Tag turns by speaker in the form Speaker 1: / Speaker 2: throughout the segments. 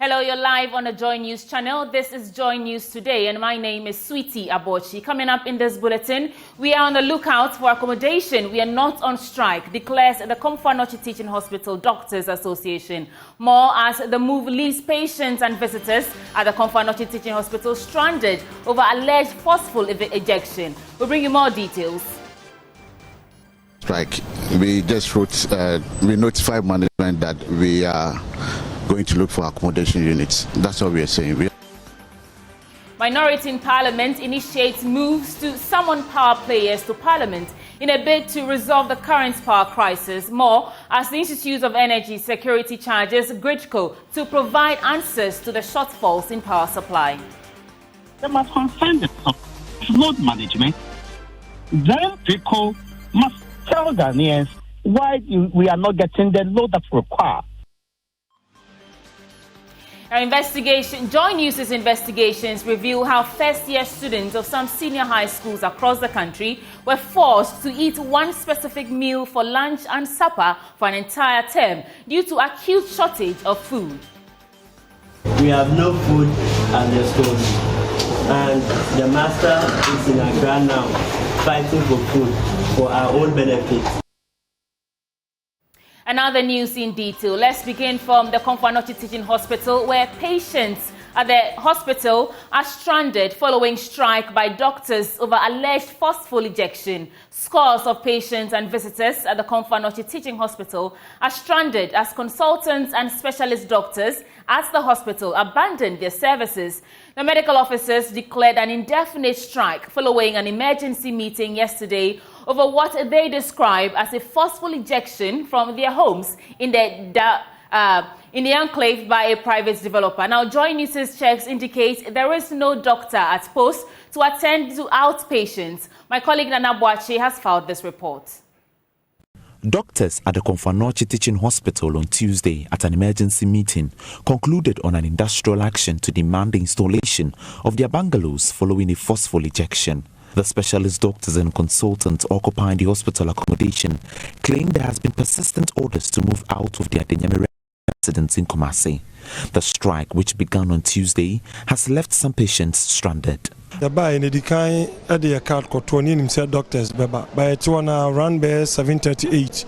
Speaker 1: Hello, you're live on the Joy News channel. This is Joy News Today, and my name is Sweetie Abochi. Coming up in this bulletin, we are on the lookout for accommodation. We are not on strike, declares the Kumasi Teaching Hospital Doctors Association. More as the move leaves patients and visitors at the Kumasi Teaching Hospital stranded over alleged forceful ejection. We'll bring you more details.
Speaker 2: Strike. We just wrote, we notified management that we are going to look for accommodation units. That's what we are saying.
Speaker 1: Minority in Parliament initiates moves to summon power players to Parliament in a bid to resolve the current power crisis. More as the Institute of Energy Security charges GRIDCO to provide answers to the shortfalls in power supply.
Speaker 3: They must concern the load management. Then GRIDCO must tell Ghanaians why we are not getting the load that's required.
Speaker 1: Our investigation, Joy News' investigations reveal how first-year students of some senior high schools across the country were forced to eat one specific meal for lunch and supper for an entire term due to acute shortage of food.
Speaker 4: We have no food at the school, and the master is in our ground now fighting for food for our own benefit.
Speaker 1: Another news in detail. Let's begin from the Kumasi Teaching Hospital, where patients at the hospital are stranded following strike by doctors over alleged forceful ejection. Scores of patients and visitors at the Kumasi Teaching Hospital are stranded as consultants and specialist doctors at the hospital abandoned their services. The medical officers declared an indefinite strike following an emergency meeting yesterday over what they describe as a forceful ejection from their homes in the enclave by a private developer. Now, Joy News' checks indicate there is no doctor at post to attend to outpatients. My colleague Nana Boache has filed this report.
Speaker 5: Doctors at the Kumasi Teaching Hospital on Tuesday at an emergency meeting concluded on an industrial action to demand the installation of their bungalows following a forceful ejection. The specialist doctors and consultants occupying the hospital accommodation claim there has been persistent orders to move out of their Denyamere residents in Kumasi. The strike, which began on Tuesday, has left some patients stranded.
Speaker 6: The buy in the kind at the account got 20 himself doctors by a 2 hour run by 7:38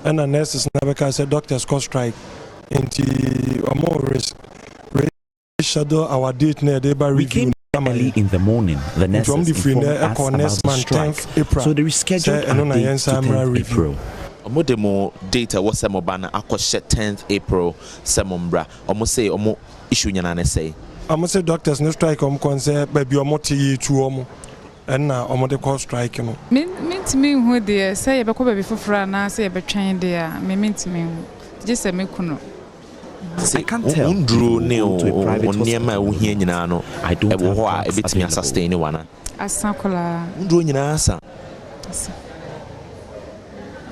Speaker 6: and the nurses never said doctors cause strike into a more risk shadow our date near the by review.
Speaker 5: Early in the morning, the nurses informed us about the strike, so they rescheduled our date to 10th April.
Speaker 7: Demo data was some bana akoshe 10th April semombra omo say omo issue nyana say
Speaker 6: I'm say doctors no strike concern baby omo ti tu omo and na omo de call strike no
Speaker 8: me who dey say be ko baby fofora na say be twen dey me just say me kuno.
Speaker 5: I can't tell to a private hospital. I don't have drugs available.
Speaker 8: Asankola.
Speaker 7: Asa.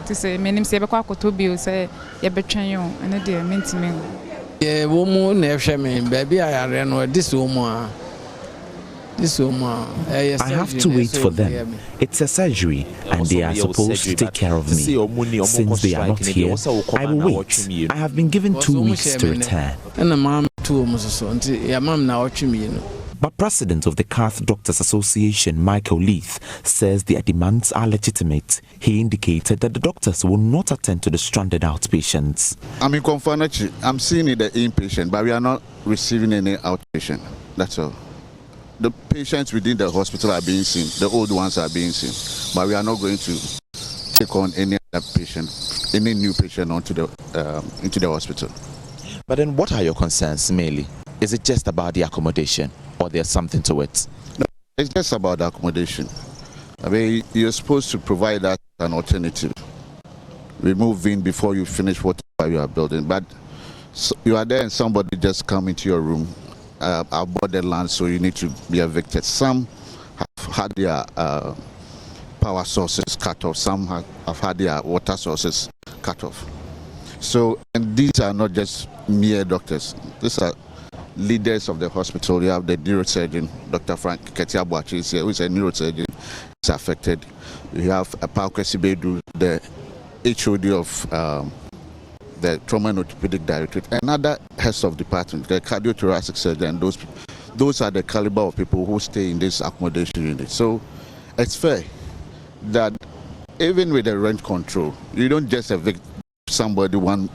Speaker 8: To say me nim say be kwa kotobi say ye betwen yo ene dey mentimi.
Speaker 9: Ye wo mu na ehwe me baby ayare no this woman. I
Speaker 5: have to wait for them. It's a surgery and they are supposed to take care of me. Since they are not here, I will wait. I have been given 2 weeks to return. But President of the Cath Doctors Association, Michael Leith, says their demands are legitimate. He indicated that the doctors will not attend to the stranded outpatients.
Speaker 2: I'm in Kumasi. I'm seeing the inpatient, but we are not receiving any outpatient. That's all. The patients within the hospital are being seen, the old ones are being seen, but we are not going to take on any other patient, any new patient onto the into the hospital.
Speaker 7: But then what are your concerns mainly? Is it just about the accommodation or there's something to it?
Speaker 2: No, it's just about the accommodation. I mean, you're supposed to provide that an alternative. Remove in before you finish whatever you are building, but you are there and somebody just come into your room. Our borderland, so you need to be evicted. Some have had their power sources cut off, some have had their water sources cut off. So, and these are not just mere doctors, these are leaders of the hospital. You have the neurosurgeon, Dr. Frank Ketiabuachi is here, who is a neurosurgeon, is affected. You have Pauke Sibedu, the HOD of the trauma and orthopedic directorate, and other heads of department, the cardiothoracic surgeon, those are the caliber of people who stay in this accommodation unit. So it's fair that even with the rent control, you don't just evict somebody one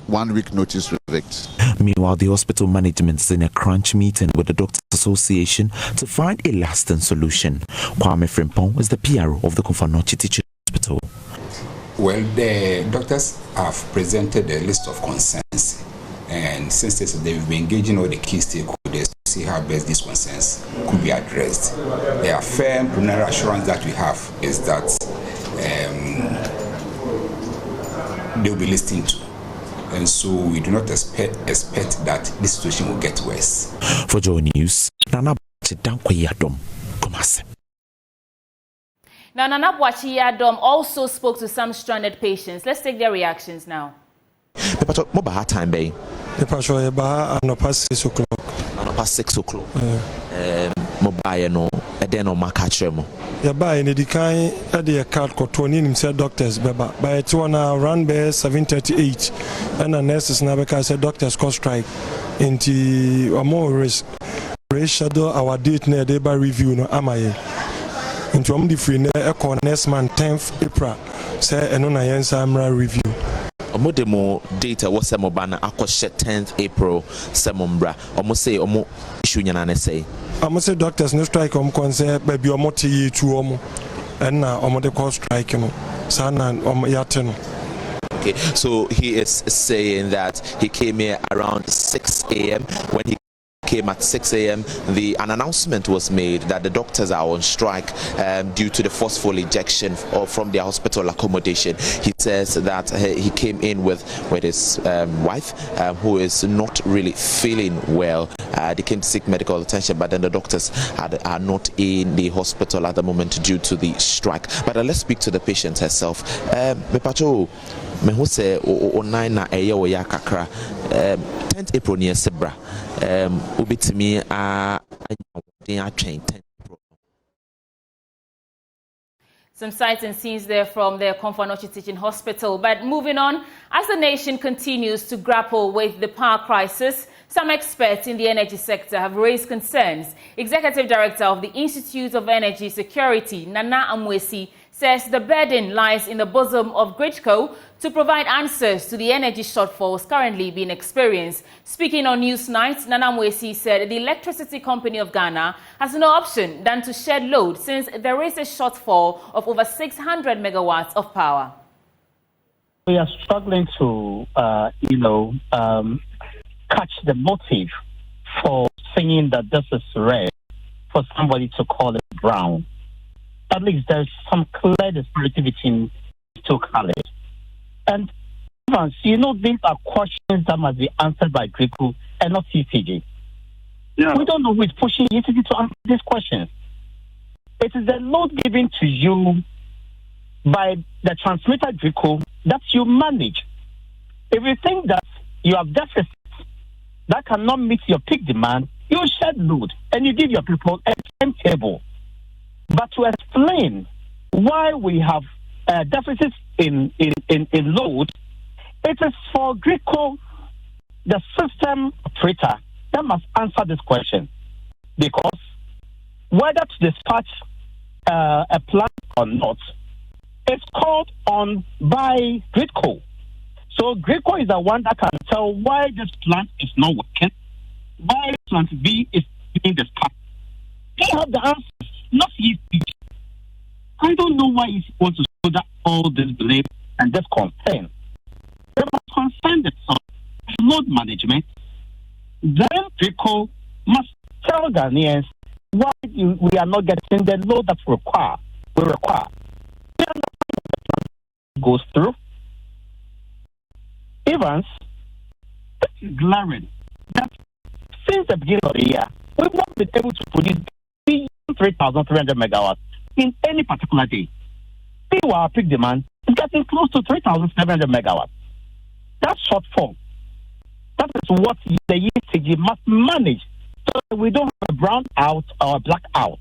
Speaker 2: week notice to evict.
Speaker 5: Meanwhile, the hospital management is in a crunch meeting with the Doctors Association to find a lasting solution. Kwame Frimpong is the PRO of the Kumasi Teaching Hospital.
Speaker 10: Well, the doctors have presented a list of concerns, and since they've been engaging all the key stakeholders to see how best these concerns could be addressed. The firm preliminary assurance that we have is that they'll be listening to. And so we do not expect that this situation will get worse.
Speaker 5: For Joy News, Nana Dankwe Kumasi.
Speaker 1: Now, Nana Yadom also spoke to some stranded patients. Let's take their reactions now.
Speaker 7: What time be?
Speaker 6: Past 6 o'clock.
Speaker 7: Past 6 o'clock. Mobile no, then on my catcher.
Speaker 6: Yeah, by any decay at the card called 20 himself doctors, Baba. By it's one run by 7:38, and the nurses Nabeka said doctors cost strike into a more schedule our date near day by review no amaye. Into the free next month 10th April, say and on a Yensamra review.
Speaker 7: More data was some banner acquitted 10th April Semombra. Almost say issue say.
Speaker 6: I must say doctors no strike concert baby omoti to and now the call strike sana yaten.
Speaker 7: Okay, so he is saying that he came here around 6 a.m. When he came at 6 a.m. An announcement was made that the doctors are on strike due to the forceful ejection from their hospital accommodation. He says that he came in with his wife, who is not really feeling well. They came to seek medical attention, but then the doctors are not in the hospital at the moment due to the strike. But let's speak to the patient herself. Mepacho, me who say online na eya oya kakra 10th April near Sebra. Ubitimi
Speaker 1: Some sights and scenes there from the Kumasi Teaching Hospital. But moving on, as the nation continues to grapple with the power crisis, some experts in the energy sector have raised concerns. Executive Director of the Institute of Energy Security, Nana Amwesi, says the burden lies in the bosom of GridCo to provide answers to the energy shortfalls currently being experienced. Speaking on Newsnight, Nana Amwesi said the Electricity Company of Ghana has no option than to shed load since there is a shortfall of over 600 megawatts of power.
Speaker 3: We are struggling to, catch the motive for saying that this is red for somebody to call it brown. At least there's some clear disparity between these two colors. And these are questions that must be answered by GridCo and not ECG. Yeah. We don't know who is pushing ECG to answer these questions. It is the load given to you by the transmitter GridCo that you manage. If you think that you have deficits that cannot meet your peak demand, you shed load and you give your people a timetable. But to explain why we have deficits in load, it is for GridCo, the system operator, that must answer this question. Because whether to dispatch a plant or not is called on by GridCo. So GridCo is the one that can tell why this plant is not working, why plant B is being dispatched. They have the answers, not ECG. I don't know why he wants to show all this belief and this concern. They must concern themselves with load management. Then GridCo must tell Ghanaians why we are not getting the load that we require. Goes through. Evans, this is glaring that since the beginning of the year, we've not been able to produce 3,300 megawatts in any particular day. Meanwhile, our peak demand is getting close to 3,700 megawatts. That shortfall, that is what the ECG must manage so that we don't have a brown out or a black out.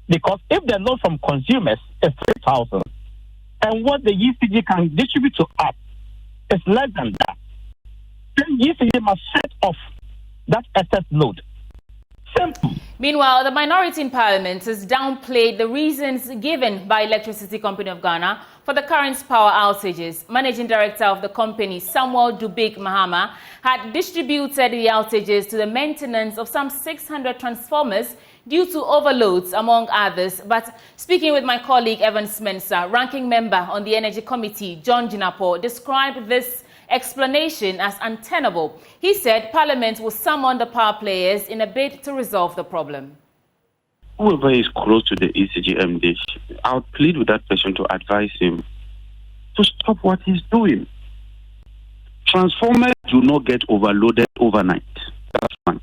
Speaker 3: Because if the load from consumers is 3,000 and what the ECG can distribute to us is less than that, ECG must set off that excess load. Simple.
Speaker 1: Meanwhile, the minority in Parliament has downplayed the reasons given by Electricity Company of Ghana for the current power outages. Managing Director of the company, Samuel Dubik Mahama, had distributed the outages to the maintenance of some 600 transformers due to overloads, among others. But speaking with my colleague Evan Spencer, ranking member on the Energy Committee, John Kintampo, described this explanation as untenable. He said Parliament will summon the power players in a bid to resolve the problem.
Speaker 11: Whoever is close to the ECG MD, I would plead with that person to advise him to stop what he's doing. Transformers do not get overloaded overnight. That's one.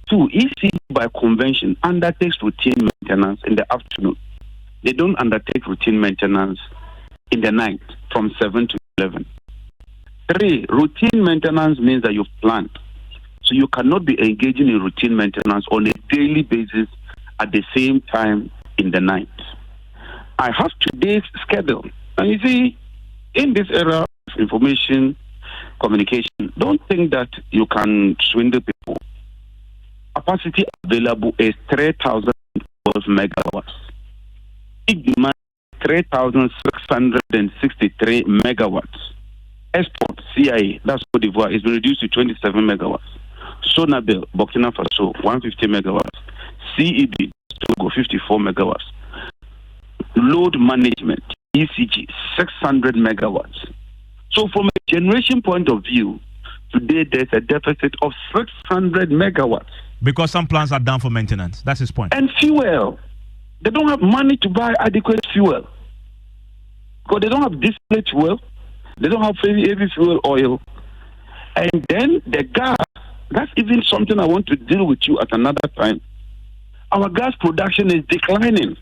Speaker 11: Two, ECG by convention undertakes routine maintenance in the afternoon. They don't undertake routine maintenance in the night from 7 to 11. Three, routine maintenance means that you've planned. So you cannot be engaging in routine maintenance on a daily basis at the same time in the night. I have today's schedule. And you see, in this era of information communication, don't think that you can swindle people. Capacity available is 3,012 megawatts. Big demand 3,663 megawatts. Export, CIA, that's Cote d'Ivoire, is reduced to 27 megawatts. Sonabel, Burkina Faso, 150 megawatts. CEB, Togo, 54 megawatts. Load management, ECG, 600 megawatts. So from a generation point of view, today there's a deficit of 600 megawatts.
Speaker 12: Because some plants are down for maintenance. That's his point.
Speaker 11: And fuel. They don't have money to buy adequate fuel. Because they don't have distillate fuel. They don't have heavy fuel oil. And then the gas, that's even something I want to deal with you at another time. Our gas production is declining.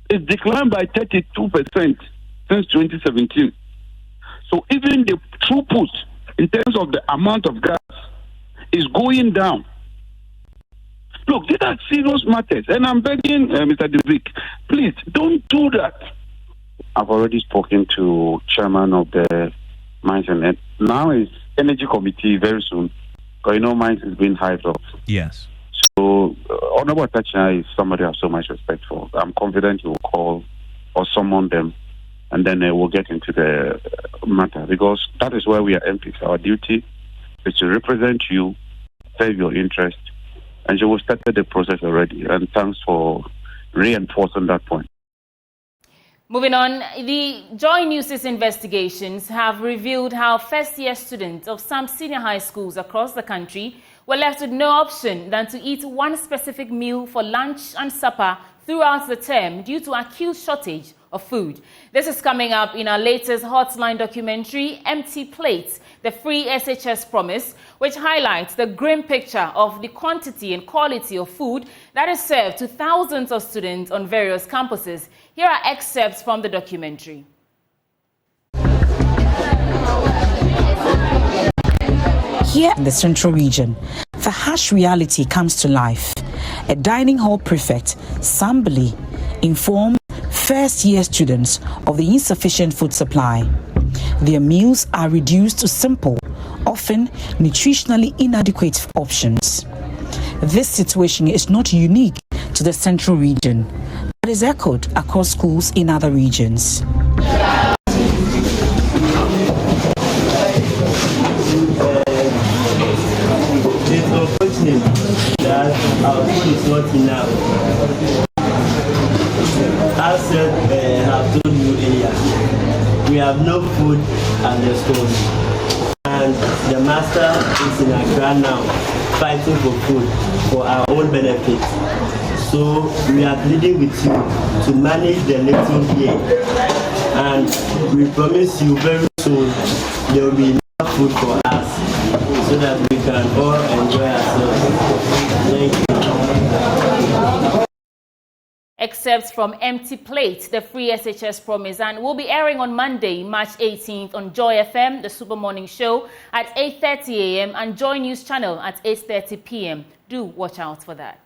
Speaker 11: It's declined by 32% since 2017. So even the throughput in terms of the amount of gas is going down. Look, these are serious matters. And I'm begging Mr. Dubik, please don't do that. I've already spoken to chairman of the Mines and now is Energy Committee very soon. Because Mines is being hived off.
Speaker 12: Yes.
Speaker 11: So Honorable Tacha is somebody I have so much respect for. I'm confident he will call or summon them, and then we'll get into the matter, because that is where we are MPs. Our duty is to represent you, serve your interest, and you will start the process already. And thanks for reinforcing that point.
Speaker 1: Moving on, the Joy News' investigations have revealed how first-year students of some senior high schools across the country were left with no option than to eat one specific meal for lunch and supper throughout the term due to acute shortage of food. This is coming up in our latest Hotline documentary, Empty Plates, the Free SHS Promise, which highlights the grim picture of the quantity and quality of food that is served to thousands of students on various campuses. Here are excerpts from the documentary.
Speaker 13: Here in the Central Region, the harsh reality comes to life. A dining hall prefect, Sambali, informed first-year students of the insufficient food supply. Their meals are reduced to simple, often nutritionally inadequate options. This situation is not unique to the Central Region, but is echoed across schools in other regions.
Speaker 4: It's unfortunate that our food is not enough. As I have told you earlier, we have no food at the store. And the master is in Accra now, fighting for food for our own benefit. So we are pleading with you to manage the little here. And we promise you very soon there will be enough food for us so that we can all enjoy ourselves. Thank you.
Speaker 1: Excerpts from Empty Plate, the Free SHS Promise, and will be airing on Monday, March 18th on Joy FM, the Super Morning Show at 8:30 a.m. and Joy News Channel at 8:30 p.m. Do watch out for that.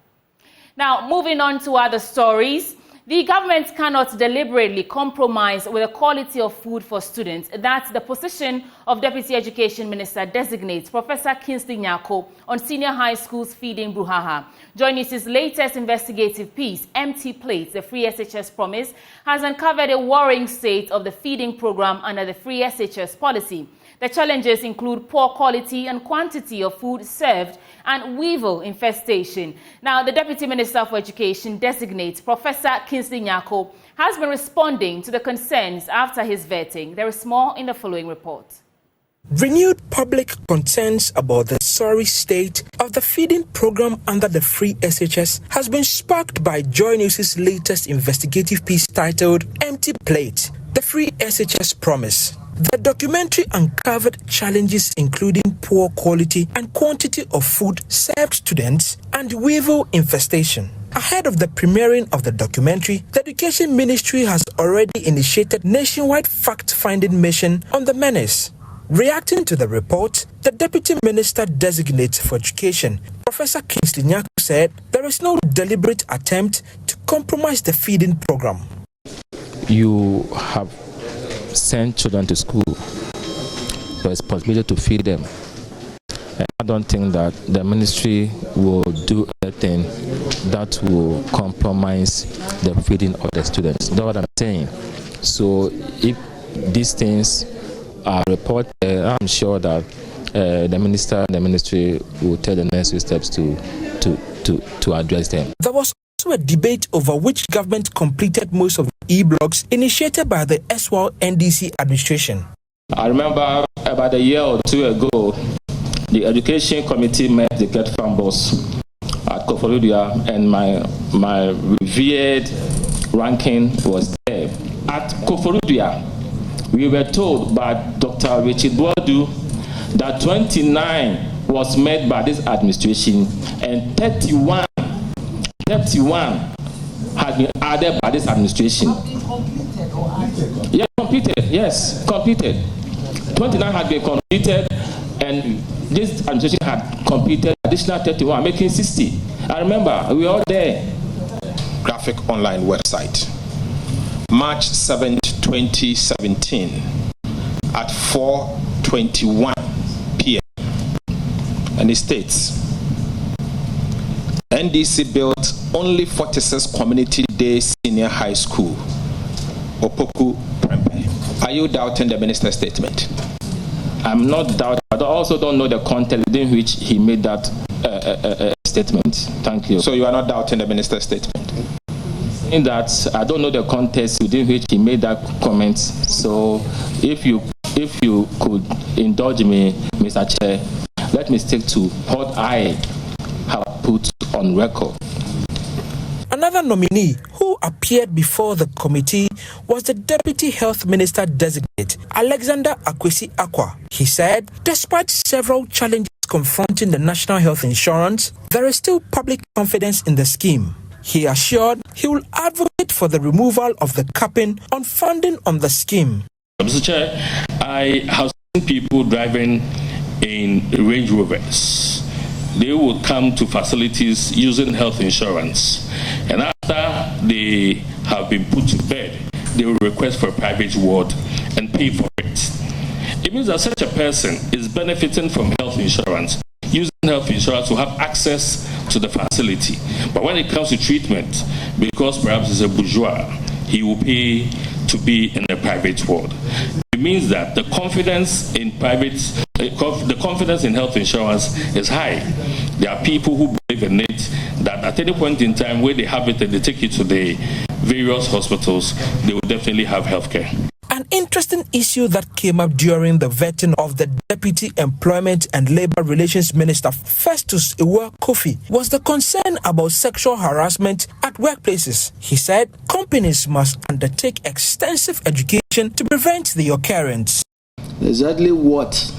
Speaker 1: Now, moving on to other stories. The government cannot deliberately compromise with the quality of food for students. That's the position of Deputy Education Minister Designate Professor Kingsley Nyako on senior high schools feeding brouhaha. Joining his latest investigative piece, Empty Plates, the Free SHS Promise, has uncovered a worrying state of the feeding program under the Free SHS policy. The challenges include poor quality and quantity of food served and weevil infestation. Now, the Deputy Minister for Education Designate Professor Kingsley Nyako has been responding to the concerns after his vetting. There is more in the following report.
Speaker 14: Renewed public concerns about the sorry state of the feeding program under the Free SHS has been sparked by Joy News' latest investigative piece titled Empty Plate, the Free SHS Promise. The documentary uncovered challenges including poor quality and quantity of food served students and weevil infestation. Ahead of the premiering of the documentary, the Education Ministry has already initiated nationwide fact-finding mission on the menace. Reacting to the report, the Deputy Minister Designate for Education, Professor Kingsley Nyako, said there is no deliberate attempt to compromise the feeding program.
Speaker 15: You have sent children to school, the responsibility to feed them. And I don't think that the ministry will do anything that will compromise the feeding of the students. That's what I'm saying. So if these things are reported, I'm sure that the minister and the ministry will take the necessary steps to address them.
Speaker 14: There was also a debate over which government completed most of the e-blogs initiated by the SWAL NDC administration.
Speaker 15: I remember about a year or two ago, the education committee met the Ket Farm boss at Koforidua, and my revered ranking was there. At Koforidua, we were told by Dr. Richard Boadu that 29 was made by this administration and 31 has been added by this administration. Yeah, completed. Yes, completed. 29 had been completed, and this administration had completed additional 31, making 60. I remember, we were all there.
Speaker 16: Graphic online website. March 7th, 2017 at 4:21 p.m. And it states, NDC built only 46 community day senior high school, Opoku Prempe. Are you doubting the minister's statement?
Speaker 15: I'm not doubting, but I also don't know the context within which he made that statement. Thank you.
Speaker 16: So you are not doubting the minister's statement?
Speaker 15: In that I don't know the context within which he made that comment. So if you could indulge me, Mr. Chair, let me stick to what I have put on record.
Speaker 14: Another nominee who appeared before the committee was the Deputy Health Minister Designate, Alexander Akwesi Akwa. He said, despite several challenges confronting the National Health Insurance, there is still public confidence in the scheme. He assured he will advocate for the removal of the capping on funding on the scheme.
Speaker 17: Mr. Chair, I have seen people driving in Range Rovers. They would come to facilities using health insurance, and after they have been put to bed, they will request for a private ward and pay for it. It means that such a person is benefiting from health insurance, using health insurance to have access to the facility. But when it comes to treatment, because perhaps he's a bourgeois, he will pay to be in a private ward. It means that the confidence in the confidence in health insurance is high. There are people who believe in it, that at any point in time where they have it and they take it to the various hospitals, they will definitely have health care.
Speaker 14: An interesting issue that came up during the vetting of the Deputy Employment and Labor Relations Minister Festus Iwa Kofi was the concern about sexual harassment at workplaces. He said companies must undertake extensive education to prevent the occurrence.
Speaker 18: Exactly what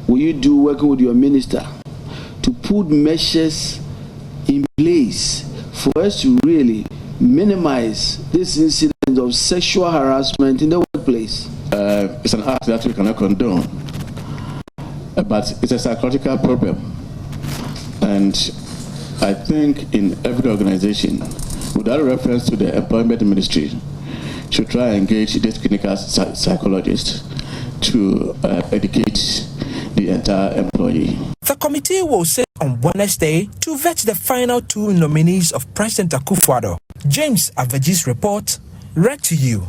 Speaker 18: will you do working with your minister to put measures in place for us to really minimize this incident of sexual harassment in the workplace?
Speaker 19: It's an act that we cannot condone, but it's a psychological problem. And I think in every organization, without reference to the employment ministry, should try and engage this clinical psychologist to educate the entire employee.
Speaker 14: The committee will sit on Wednesday to vet the final 2 nominees of President Akufo-Addo. James Aveji's report, read to you.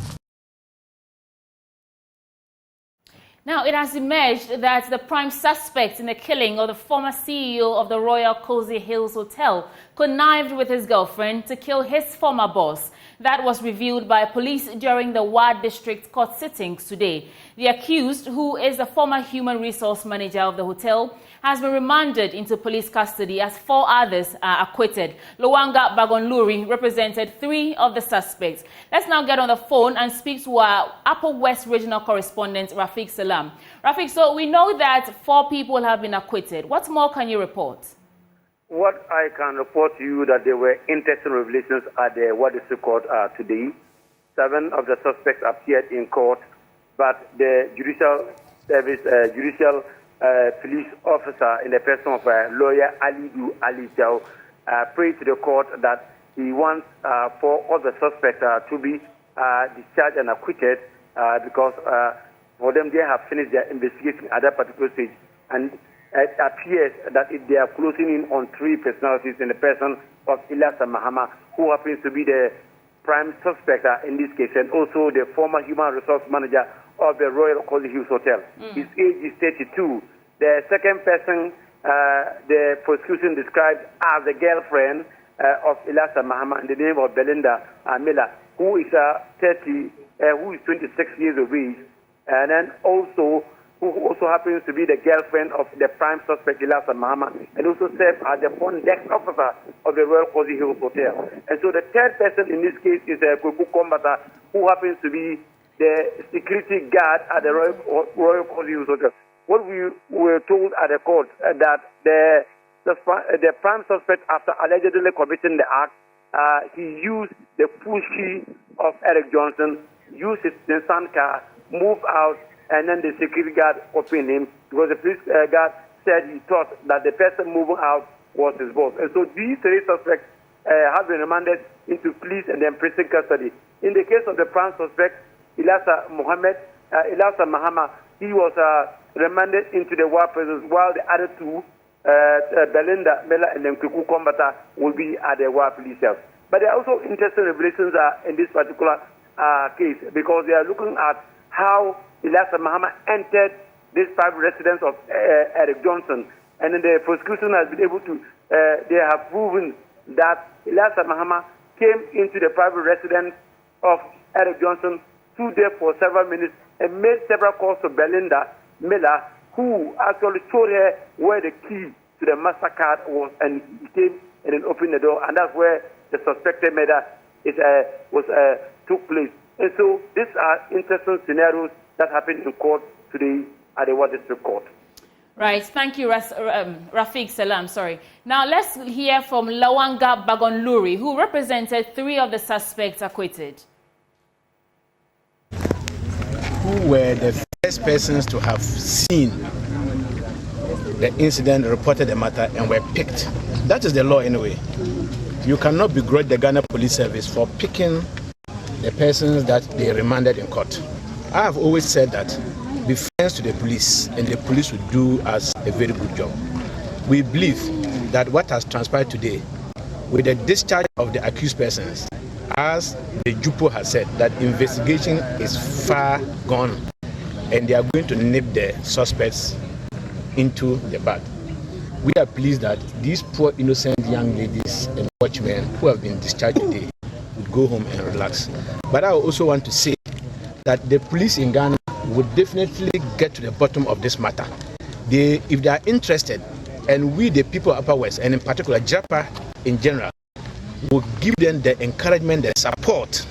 Speaker 1: Now, it has emerged that the prime suspect in the killing of the former CEO of the Royal Cozy Hills Hotel connived with his girlfriend to kill his former boss. That was revealed by police during the Ward District Court sittings today. The accused, who is the former human resource manager of the hotel, has been remanded into police custody as 4 others are acquitted. Lawanga Bagonluri represented 3 of the suspects. Let's now get on the phone and speak to our Upper West Regional Correspondent, Rafiq Salam. Rafiq, so we know that 4 people have been acquitted. What more can you report?
Speaker 20: What I can report to you that there were interesting revelations at the Ward District Court today. 7 of the suspects appeared in court, but the judicial service, police officer in the person of lawyer Alidu Ali Chao prayed to the court that he wants for all the suspects to be discharged and acquitted because for them they have finished their investigation at that particular stage. And it appears that they are closing in on 3 personalities in the person of Ilasa Mahama, who happens to be the prime suspect in this case, and also the former human resource manager of the Royal Cozy Hills Hotel. His age is 32. The second person, the prosecution described as the girlfriend of Ilasa Mahama in the name of Belinda Miller, who is 26 years of age, and then who also happens to be the girlfriend of the prime suspect, Ilasa Mahama, and also serves as the front desk officer of the Royal Cozy Hills Hotel. And so the third person in this case is Kuku Kombata, who happens to be the security guard at the Royal Cozy Hills Hotel. What we were told at the court that the prime suspect, after allegedly committing the act, he used the push key of Eric Johnson, used his Nissan car, moved out, and then the security guard opened him because the police guard said he thought that the person moving out was his boss. And so these 3 suspects have been remanded into police and then prison custody. In the case of the prime suspect, Ilasa Mahama, he was remanded into the war prison, while the other 2, Belinda Miller and then Kuku Kombata, will be at the war police cells. But there are also interesting revelations in this particular case because they are looking at how Ilasa Mahama entered this private residence of Eric Johnson. And then the prosecution has been able to, they have proven that Ilasa Mahama came into the private residence of Eric Johnson, stood there for several minutes, and made several calls to Belinda Miller, who actually showed her where the key to the MasterCard was, and he came and then opened the door, and that's where the suspected murder took place. And so these are interesting scenarios that happened in court today at the Ward District Court.
Speaker 1: Right, thank you, Rafiq Salam. Now let's hear from Lawanga Bagonluri, who represented 3 of the suspects acquitted.
Speaker 21: Who were the first persons to have seen the incident, reported the matter, and were picked. That is the law anyway. You cannot begrudge the Ghana Police Service for picking the persons that they remanded in court. I have always said that be friends to the police, and the police will do us a very good job. We believe that what has transpired today, with the discharge of the accused persons, as the JUPO has said, that investigation is far gone, and they are going to nip the suspects into the bud. We are pleased that these poor innocent young ladies and watchmen who have been discharged today would go home and relax. But I also want to say that the police in Ghana would definitely get to the bottom of this matter. If they are interested, and we the people of Upper West, and in particular JAPA in general, will give them the encouragement, the support,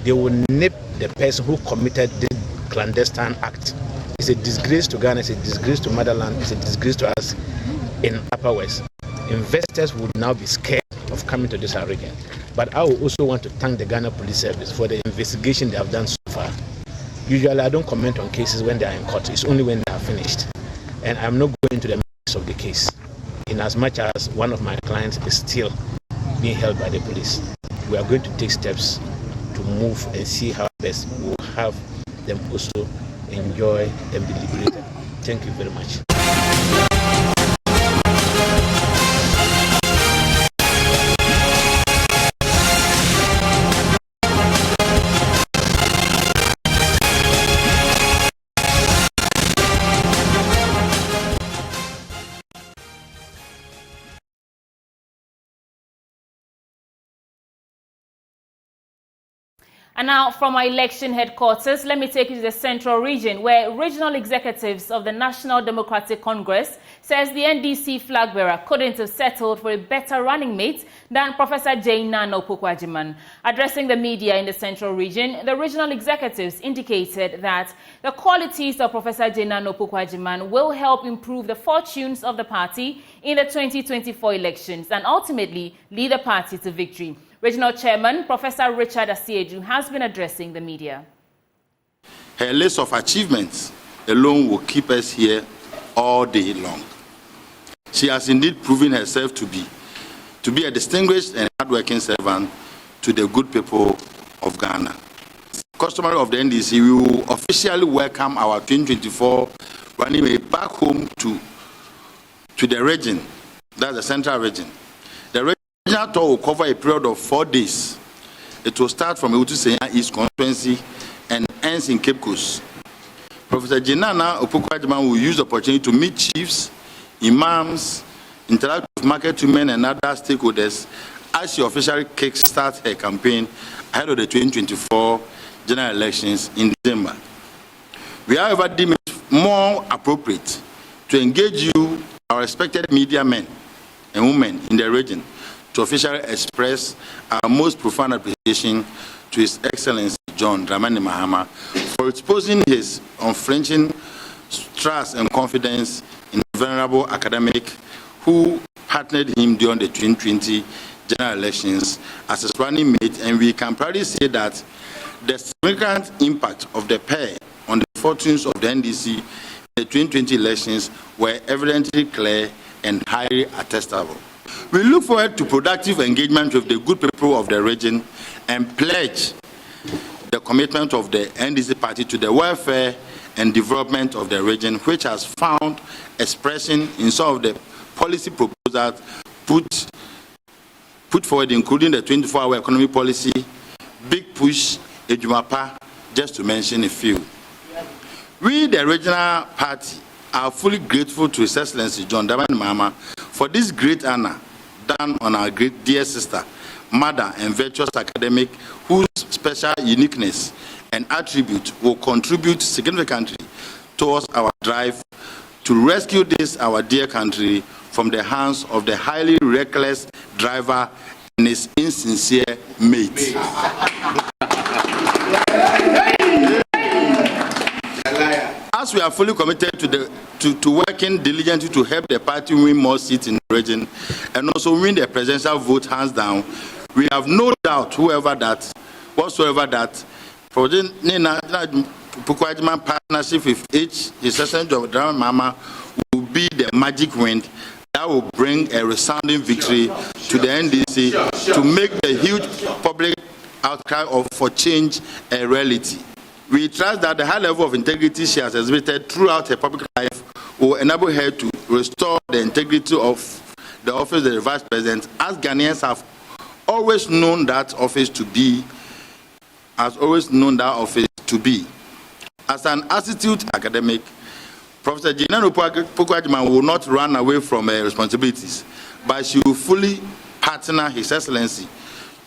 Speaker 21: they will nip the person who committed this clandestine act. It's a disgrace to Ghana, it's a disgrace to motherland, it's a disgrace to us in Upper West. Investors would now be scared of coming to this region. But I will also want to thank the Ghana Police Service for the investigation they have done so far. Usually I don't comment on cases when they are in court, it's only when they are finished. And I'm not going into the merits of the case, in as much as one of my clients is still being held by the police. we are going to take steps to move and see how best we will have them also enjoy and be liberated. Thank you very much.
Speaker 1: And now from our election headquarters, let me take you to the Central Region, where regional executives of the National Democratic Congress says the NDC flag bearer couldn't have settled for a better running mate than Professor J. Nana Opoku-Agyeman. Addressing the media in the Central Region, the regional executives indicated that the qualities of Professor J. Nana Opoku-Agyeman will help improve the fortunes of the party in the 2024 elections and ultimately lead the party to victory. Regional Chairman Professor Richard Asiedu has been addressing the media.
Speaker 8: Her list of achievements alone will keep us here all day long. She has indeed proven herself to be a distinguished and hardworking servant to the good people of Ghana. Customary of the NDC, we will officially welcome our 2024 running mate back home to the region, that's the Central Region. The regional tour will cover a period of 4 days. It will start from Ewutu-Senya East Constituency and ends in Cape Coast. Professor J. Nana Opoku-Agyeman will use the opportunity to meet chiefs, imams, interact with market women and other stakeholders as she officially kickstarts her campaign ahead of the 2024 general elections in December. We, however, deem it more appropriate to engage you, our respected media men and women in the region, to officially express our most profound appreciation to His Excellency John Dramani Mahama for exposing his unflinching trust and confidence in a venerable academic who partnered him during the 2020 general elections as his running mate, and we can proudly say that the significant impact of the pair on the fortunes of the NDC in the 2020 elections were evidently clear and highly attestable. We look forward to productive engagement with the good people of the region and pledge the commitment of the NDC party to the welfare and development of the region, which has found expression in some of the policy proposals put forward, including the 24-hour economy policy, Big Push, Ejumapa, just to mention a few. We, the regional party, are fully grateful to His Excellency John Dramani Mahama for this great honor done on our great dear sister, mother and virtuous academic, whose special uniqueness and attribute will contribute significantly towards our drive to rescue this, our dear country, from the hands of the highly reckless driver and his insincere mate. As we are fully committed to working diligently to help the party win more seats in the region and also win the presidential vote hands down, we have no doubt whatsoever that President Opoku-Agyeman partnership with His Excellency John Dramani Mahama will be the magic wind that will bring a resounding victory to the NDC to make the huge public outcry for change a reality. We trust that the high level of integrity she has exhibited throughout her public life will enable her to restore the integrity of the office of the Vice President, as Ghanaians have always known that office to be. As an astute academic, Professor J. Nana Opoku-Agyeman will not run away from her responsibilities, but she will fully partner His Excellency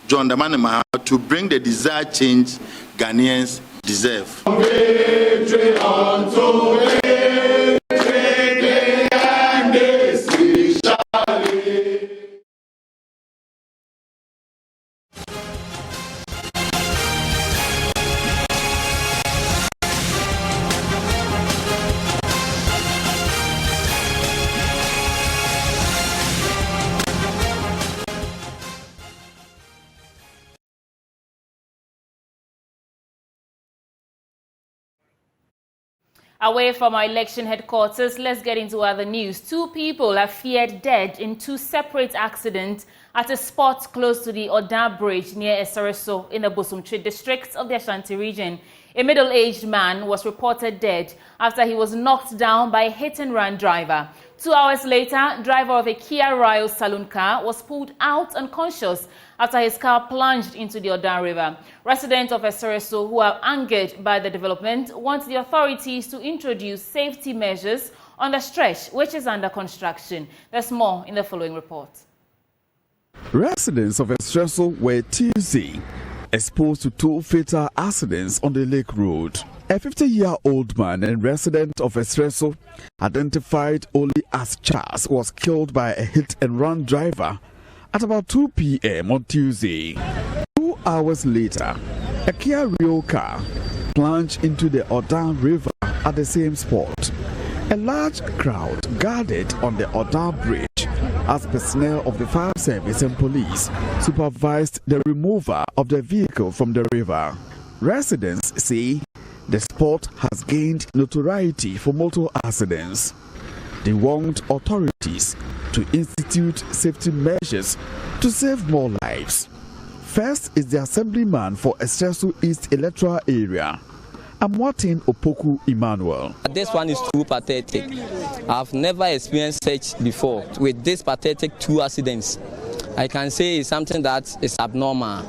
Speaker 8: John Dramani Mahama to bring the desired change Ghanaians deserve. Victory unto victory, the NDC shall lead.
Speaker 1: Away from our election headquarters, let's get into other news. 2 people are feared dead in 2 separate accidents at a spot close to the Oda Bridge near Esereso in the Bosumtwe district of the Ashanti region. A middle-aged man was reported dead after he was knocked down by a hit-and-run driver. 2 hours later, driver of a Kia Rio saloon car was pulled out unconscious after his car plunged into the Oda River. Residents of Esereso who are angered by the development want the authorities to introduce safety measures on the stretch, which is under construction. There's more in the following report.
Speaker 9: Residents of Esereso were Tuesday exposed to 2 fatal accidents on the Lake Road. A 50-year-old man and resident of Esereso, identified only as Charles, was killed by a hit-and-run driver at about 2 p.m. on Tuesday. 2 hours later, a Kia Rio car plunged into the Oda River at the same spot. A large crowd gathered on the Oda Bridge as personnel of the fire service and police supervised the removal of the vehicle from the river. Residents say the spot has gained notoriety for motor accidents. They want authorities to institute safety measures to save more lives. First is the assemblyman for Esereso East Electoral Area, Martin Opoku Emmanuel.
Speaker 22: This one is too pathetic. I've never experienced such before. With this pathetic 2 accidents, I can say it's something that is abnormal.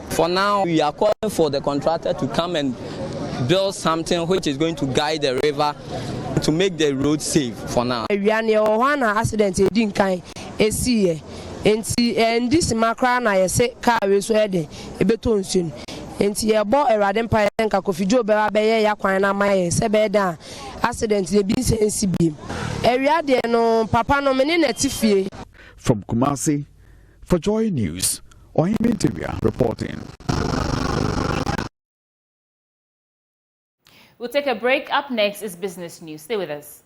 Speaker 22: For now, we are calling for the contractor to come and build something which is going to guide the river to make the road safe for now.
Speaker 23: We are near one accident in kind and this macra na say car is ready a beton soon. And here bought a radin pie and Kakofijo Bebe Yakwana Maya, Sebeda accident the business beam. Area de no papa no menine.
Speaker 9: From Kumasi, for Joy News, Midday reporting.
Speaker 1: We'll take a break. Up next is business news. Stay with us.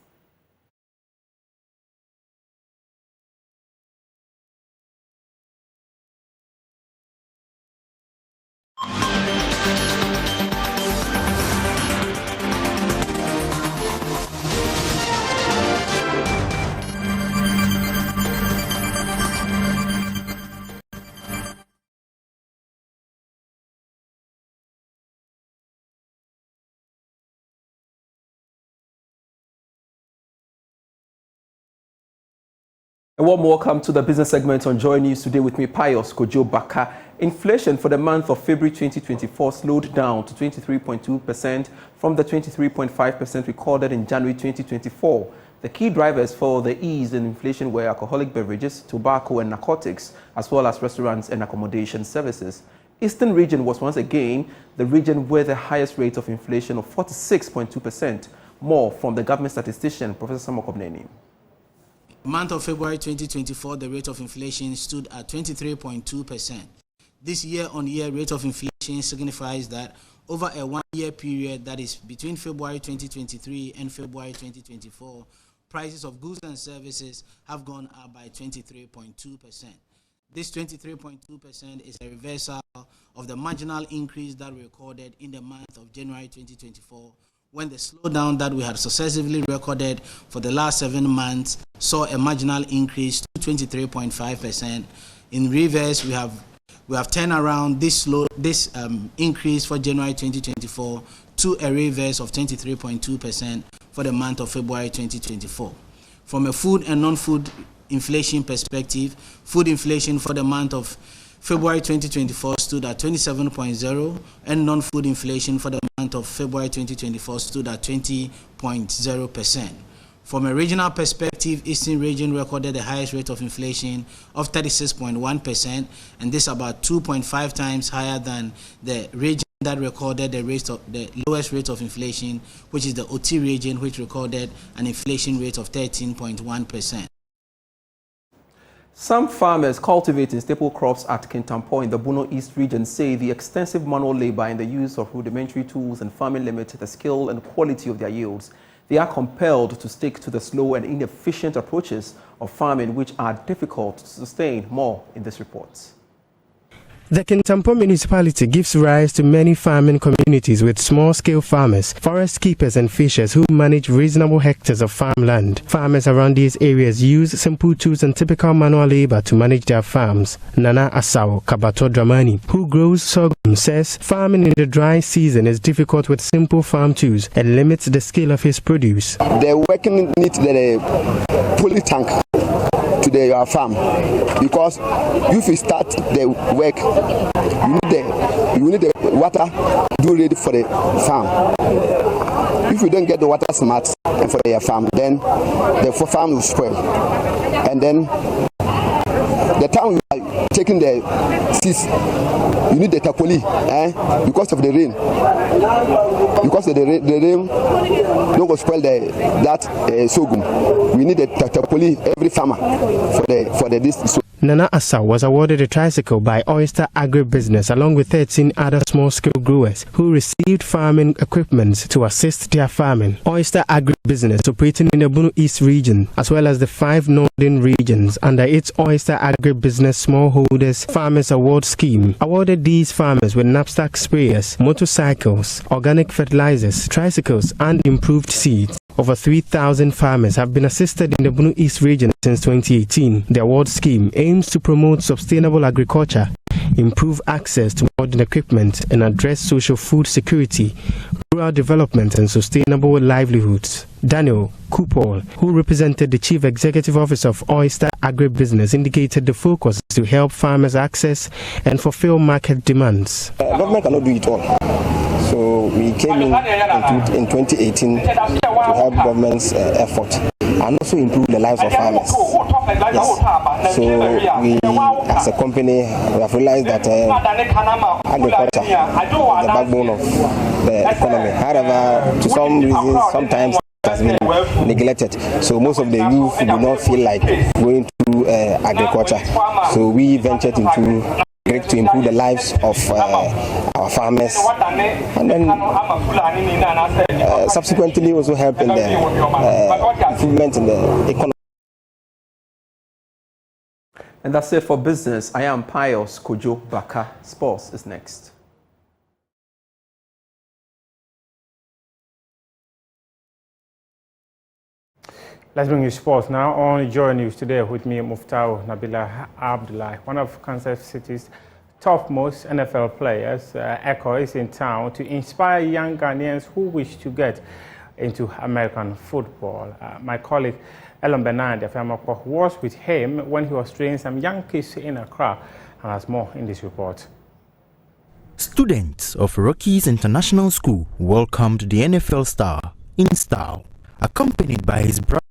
Speaker 24: A warm welcome to the business segment on Joy News. Today with me, Pius Kojo Baka. Inflation for the month of February 2024 slowed down to 23.2% from the 23.5% recorded in January 2024. The key drivers for the ease in inflation were alcoholic beverages, tobacco and narcotics, as well as restaurants and accommodation services. Eastern region was once again the region with the highest rate of inflation of 46.2%. More from the government statistician, Professor Samokobneni.
Speaker 25: Month of February 2024, the rate of inflation stood at 23.2%. This year-on-year rate of inflation signifies that over a one-year period, that is between February 2023 and February 2024, prices of goods and services have gone up by 23.2%. This 23.2% is a reversal of the marginal increase that we recorded in the month of January 2024, when the slowdown that we had successively recorded for the last 7 months saw a marginal increase to 23.5%. In reverse, we have turned around this increase for January 2024 to a reverse of 23.2% for the month of February 2024. From a food and non-food inflation perspective, food inflation for the month of February 2024 stood at 27.0%, and non-food inflation for the month of February 2024 stood at 20.0%. From a regional perspective, Eastern region recorded the highest rate of inflation of 36.1%, and this about 2.5 times higher than the region that recorded the lowest rate of inflation, which is the OT region, which recorded an inflation rate of 13.1%.
Speaker 24: Some farmers cultivating staple crops at Kintampo in the Bono East region say the extensive manual labor and the use of rudimentary tools and farming limit the skill and quality of their yields. They are compelled to stick to the slow and inefficient approaches of farming, which are difficult to sustain. More in this report.
Speaker 2: The Kintampo municipality gives rise to many farming communities with small-scale farmers, forest keepers and fishers who manage reasonable hectares of farmland. Farmers around these areas use simple tools and typical manual labor to manage their farms. Nana Asao Kabato Dramani, who grows sorghum, says farming in the dry season is difficult with simple farm tools and limits the scale of his produce.
Speaker 5: The working needs the pulley tank to the farm, because if you start the work, you need the water do ready for the farm. If you don't get the water smart for your farm, then the farm will spoil. And then the time you are taking the seeds, you need the tapoli, because of the rain. Because of the rain don't go spoil that sorghum. We need the tapoli every farmer for this.
Speaker 2: Nana Asa was awarded a tricycle by Oyster Agribusiness along with 13 other small-scale growers who received farming equipment to assist their farming. Oyster Agribusiness, operating in the Bunu East region as well as the 5 northern regions under its Oyster Agribusiness Smallholders Farmers Award Scheme, awarded these farmers with knapsack sprayers, motorcycles, organic fertilizers, tricycles and improved seeds. Over 3,000 farmers have been assisted in the Bunu East region since 2018. The award scheme aims to promote sustainable agriculture, improve access to modern equipment, and address social food security, rural development, and sustainable livelihoods. Daniel Kupol, who represented the Chief Executive Officer of Oyster Agribusiness, indicated the focus is to help farmers access and fulfill market demands.
Speaker 6: Government cannot do it all. So we came in 2018 to help government's effort and also improve the lives of farmers. Yes. So we, as a company, we have realized that agriculture is the backbone of the economy. However, to some reasons, sometimes it has been neglected. So most of the youth do not feel like going to agriculture. So we ventured into to improve the lives of our farmers, and then subsequently also help in the improvement in the economy.
Speaker 24: And that's it for business. I am Pius Kojo Baka. Sports is next.
Speaker 7: Let's bring you sports now. On Joy News today with me, Muftau Nabila Abdullah, one of Kansas City's topmost NFL players. Echo is in town to inspire young Ghanaians who wish to get into American football. My colleague Elon Bernard was with him when he was training some young kids in Accra, and has more in this report.
Speaker 10: Students of Rockies International School welcomed the NFL star in style, accompanied by his brother,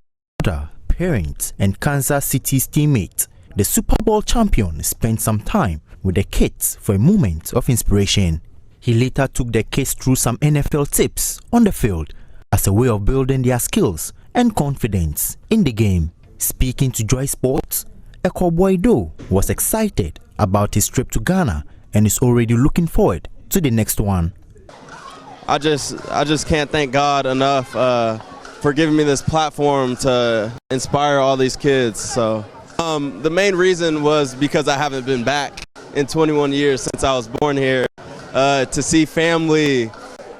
Speaker 10: parents, and Kansas City's teammates. The Super Bowl champion spent some time with the kids for a moment of inspiration. He later took the kids through some NFL tips on the field as a way of building their skills and confidence in the game. Speaking to Joy Sports, Eko Boydo was excited about his trip to Ghana and is already looking forward to the next one.
Speaker 26: I just can't thank God enough for giving me this platform to inspire all these kids. So the main reason was because I haven't been back in 21 years since I was born here, to see family,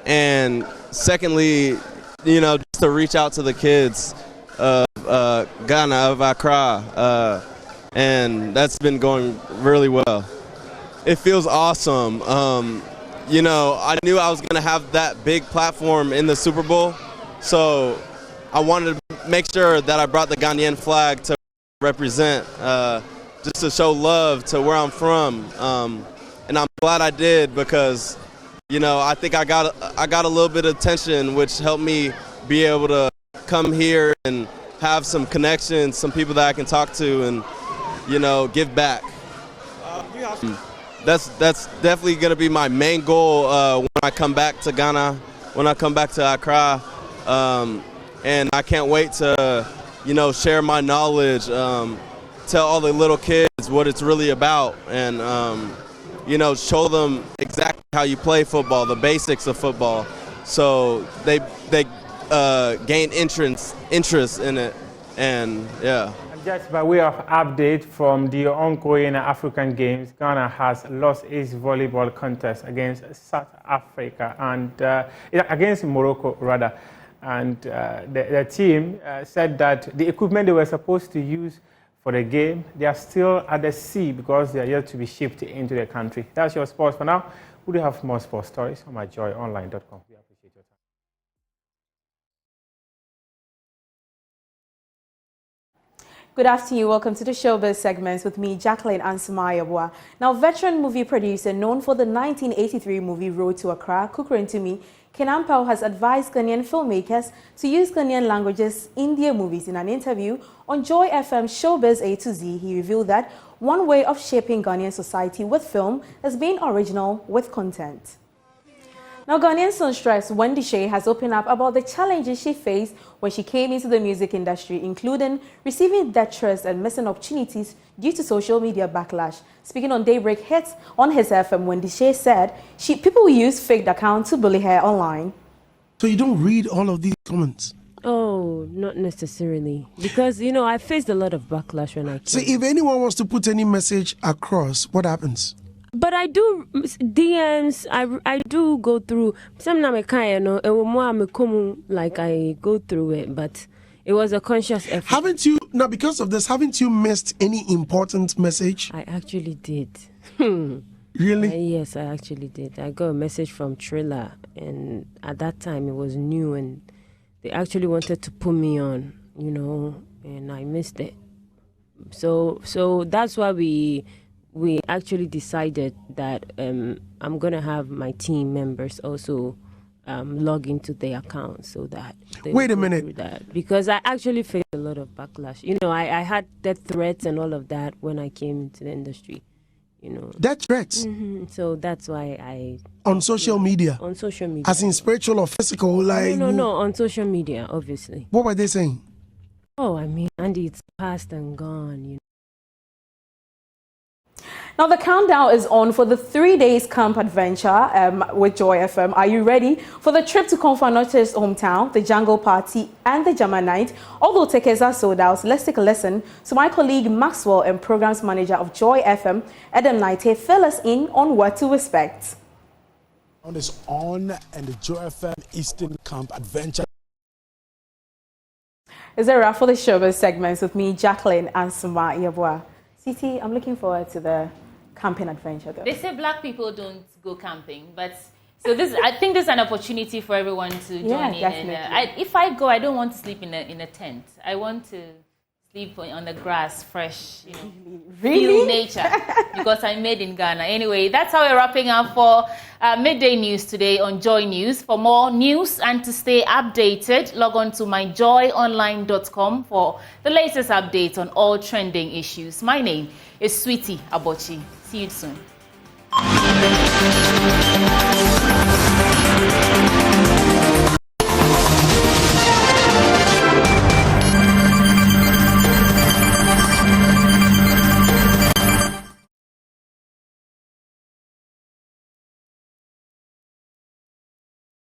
Speaker 26: and secondly, just to reach out to the kids of Ghana, of Accra, and that's been going really well. It feels awesome. I knew I was going to have that big platform in the Super Bowl, so I wanted to make sure that I brought the Ghanaian flag to represent, just to show love to where I'm from, and I'm glad I did, because I think I got a little bit of attention, which helped me be able to come here and have some connections, some people that I can talk to, and give back. That's definitely going to be my main goal when I come back to Ghana, when I come back to Accra, and I can't wait to share my knowledge, tell all the little kids what it's really about, and show them exactly how you play football, the basics of football, so they gain interest in it, and yeah.
Speaker 7: Just by way of update from the ongoing African Games, Ghana has lost its volleyball contest against South Africa and against Morocco rather. And the team said that the equipment they were supposed to use for the game, they are still at the sea because they are yet to be shipped into the country. That's your sports for now. We do have more sports stories on myjoyonline.com. We appreciate your time.
Speaker 3: Good afternoon. Welcome to the Showbiz segments with me, Jacqueline Ansuma. Now, veteran movie producer known for the 1983 movie Road to Accra, Kukurentumi, Kintampo has advised Ghanaian filmmakers to use Ghanaian languages in their movies. In an interview on Joy FM Showbiz A to Z, he revealed that one way of shaping Ghanaian society with film is being original with content. Now, Ghanaian songstress Wendy Shea has opened up about the challenges she faced when she came into the music industry, including receiving death threats and missing opportunities due to social media backlash. Speaking on Daybreak Hits on his FM, Wendy Shea said people use fake accounts to bully her online.
Speaker 4: So you don't read all of these comments?
Speaker 11: Oh, not necessarily. Because, you know, I faced a lot of backlash when I came.
Speaker 4: So if anyone wants to put any message across, what happens?
Speaker 11: But I do DMs. I do go through. Sometimes like I go through it, but it was a conscious effort.
Speaker 4: Haven't you now because of this? Haven't you missed any important message?
Speaker 11: I actually did.
Speaker 4: Really?
Speaker 11: Yes, I actually did. I got a message from Triller, and at that time it was new, and they actually wanted to put me on, you know, and I missed it. So that's why we actually decided that I'm going to have my team members also log into their account so that they
Speaker 4: wait a minute
Speaker 11: that. Because I actually faced a lot of backlash. You know, I had death threats and all of that when I came into the industry, you know.
Speaker 4: Death threats?
Speaker 11: Mm-hmm. So that's why I...
Speaker 4: On social media?
Speaker 11: On social media.
Speaker 4: As in spiritual or physical? Like
Speaker 11: No, on social media, obviously.
Speaker 4: What were they saying?
Speaker 11: Oh, I mean, Andy, it's past and gone, you know.
Speaker 3: Now, the countdown is on for the 3 days camp adventure with Joy FM. Are you ready for the trip to Komfanote's hometown, the Jungle Party, and the Jama Night? Although tickets are sold out, let's take a listen to my colleague Maxwell and Programs Manager of Joy FM, Adam Naite, fill us in on what to expect.
Speaker 12: On is on, and the Joy FM Eastern Camp Adventure.
Speaker 3: Is there a wrap for the Showbiz segments with me, Jacqueline Ansuma Yabwa? CT, I'm looking forward to the camping adventure though.
Speaker 1: They say black people don't go camping, but so I think this is an opportunity for everyone to join in.
Speaker 3: Definitely.
Speaker 1: And if I go, I don't want to sleep in a tent. I want to sleep on the grass, fresh, you know, feel nature, because I'm made in Ghana. Anyway, that's how we're wrapping up for Midday News today on Joy News. For more news and to stay updated, log on to myjoyonline.com for the latest updates on all trending issues. My name is Sweetie Abochi. See you soon.